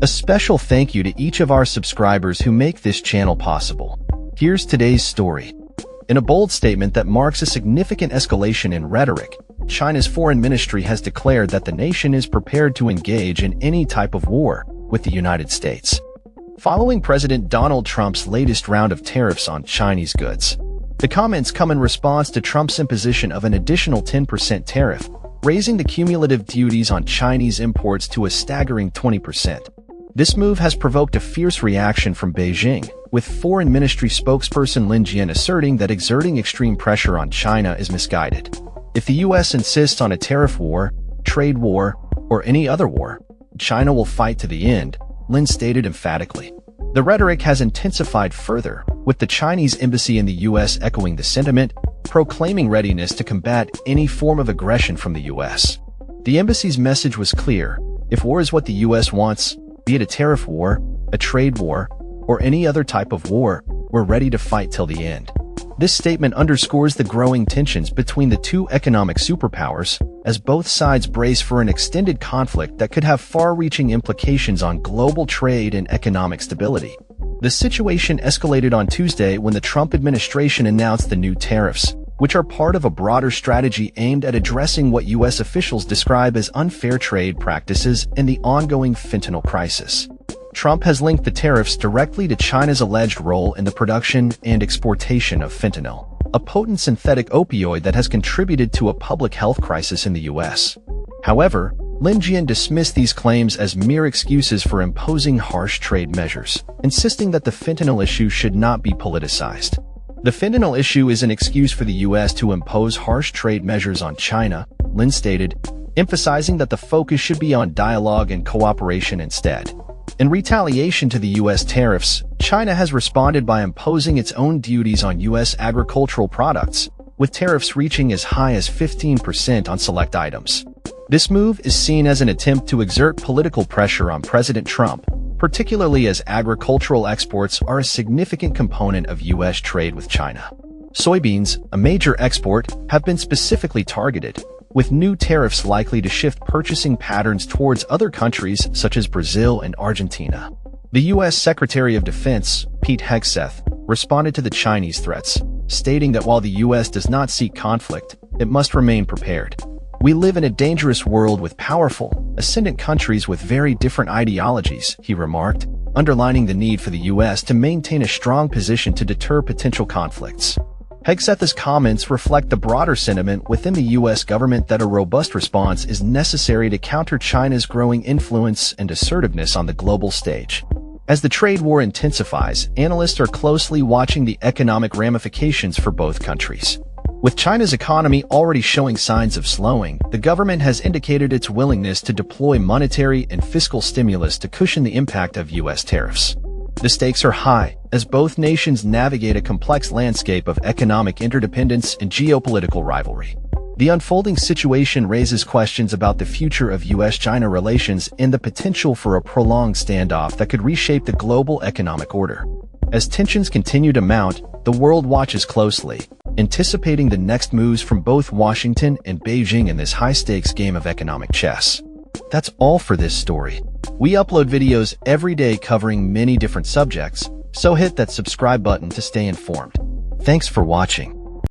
A special thank you to each of our subscribers who make this channel possible. Here's today's story. In a bold statement that marks a significant escalation in rhetoric, China's foreign ministry has declared that the nation is prepared to engage in any type of war with the United States. Following President Donald Trump's latest round of tariffs on Chinese goods, the comments come in response to Trump's imposition of an additional 10% tariff, raising the cumulative duties on Chinese imports to a staggering 20%. This move has provoked a fierce reaction from Beijing, with Foreign Ministry spokesperson Lin Jian asserting that exerting extreme pressure on China is misguided. If the U.S. insists on a tariff war, trade war, or any other war, China will fight to the end, Lin stated emphatically. The rhetoric has intensified further, with the Chinese embassy in the U.S. echoing the sentiment, proclaiming readiness to combat any form of aggression from the U.S. The embassy's message was clear: if war is what the U.S. wants, be it a tariff war, a trade war, or any other type of war, we're ready to fight till the end. This statement underscores the growing tensions between the two economic superpowers, as both sides brace for an extended conflict that could have far-reaching implications on global trade and economic stability. The situation escalated on Tuesday when the Trump administration announced the new tariffs, which are part of a broader strategy aimed at addressing what U.S. officials describe as unfair trade practices and the ongoing fentanyl crisis. Trump has linked the tariffs directly to China's alleged role in the production and exportation of fentanyl, a potent synthetic opioid that has contributed to a public health crisis in the U.S. However, Lin Jian dismissed these claims as mere excuses for imposing harsh trade measures, insisting that the fentanyl issue should not be politicized. The fentanyl issue is an excuse for the U.S. to impose harsh trade measures on China, Lin stated, emphasizing that the focus should be on dialogue and cooperation instead. In retaliation to the U.S. tariffs, China has responded by imposing its own duties on U.S. agricultural products, with tariffs reaching as high as 15% on select items. This move is seen as an attempt to exert political pressure on President Trump, particularly as agricultural exports are a significant component of U.S. trade with China. Soybeans, a major export, have been specifically targeted, with new tariffs likely to shift purchasing patterns towards other countries such as Brazil and Argentina. The U.S. Secretary of Defense, Pete Hegseth, responded to the Chinese threats, stating that while the U.S. does not seek conflict, it must remain prepared. We live in a dangerous world with powerful, ascendant countries with very different ideologies, he remarked, underlining the need for the U.S. to maintain a strong position to deter potential conflicts. Hegseth's comments reflect the broader sentiment within the U.S. government that a robust response is necessary to counter China's growing influence and assertiveness on the global stage. As the trade war intensifies, analysts are closely watching the economic ramifications for both countries. With China's economy already showing signs of slowing, the government has indicated its willingness to deploy monetary and fiscal stimulus to cushion the impact of U.S. tariffs. The stakes are high, as both nations navigate a complex landscape of economic interdependence and geopolitical rivalry. The unfolding situation raises questions about the future of U.S.-China relations and the potential for a prolonged standoff that could reshape the global economic order. As tensions continue to mount, the world watches closely, anticipating the next moves from both Washington and Beijing in this high-stakes game of economic chess. That's all for this story. We upload videos every day covering many different subjects, so hit that subscribe button to stay informed. Thanks for watching.